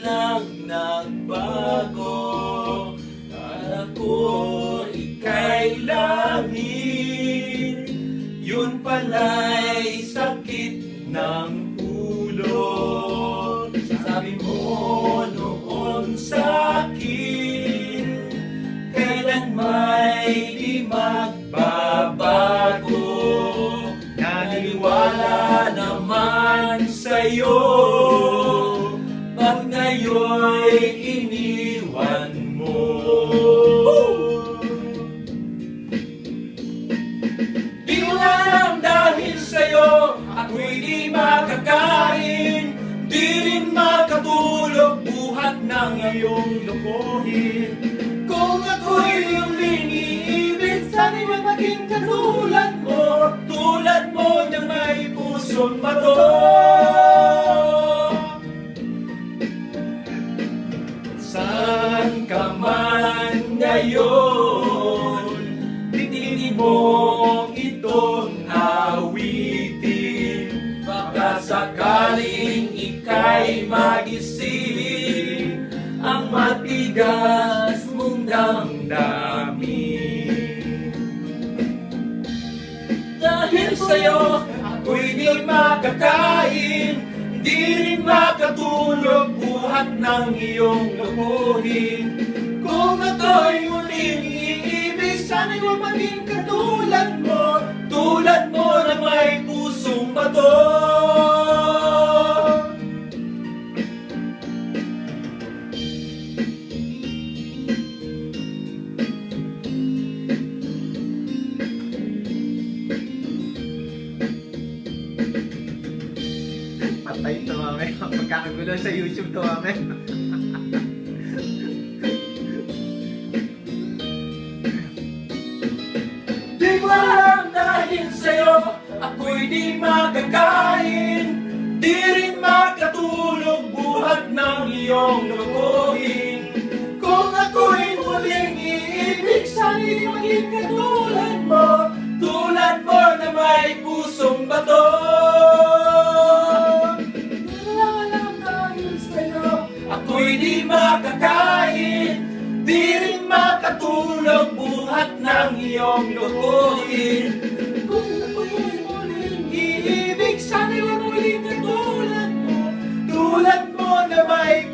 lang nagbago. Kala ko ika'y langit, yun pala'y sakit ng ulo. Sabi mo noon sa'kin, kailan may di magbabago. Naniniwala naman sa'yo, ba't ngayon'y iniwan mo? Di ko alam dahil sa'yo, ako'y di makakain, di rin makatulog buhat ng iyong lokohin. Kung ako'y iyong iniibig, sana'y maging katulad mo, tulad mo na may pusong bato. Saan ka man ngayon, bitinin mo itong awitin. Baka sakaling ika'y magising ang matigas mong damdamin. Dahil sa'yo, ako'y di makakain, di rin makatulog buhat ng iyong lokohin. Kung ako'y muling iibig, sana'y huwag maging katulad mo, tulad mo na may pusong bato. Patay ito mamaya. Magkakagulo sa YouTube to mamaya. Di ko alam dahil sa'yo, ako'y di makakain, di rin makatulog buhat ng iyong lokohin. Kung ako'y muling iibig, sana'y maging katulad mo, tulad mo na may pusong bato. Ako'y di makakain, di rin makatulog buhat ng iyong lokohin. Kung ako'y muling iibig, sana'y huwag muling katulad mo, tulad mo na may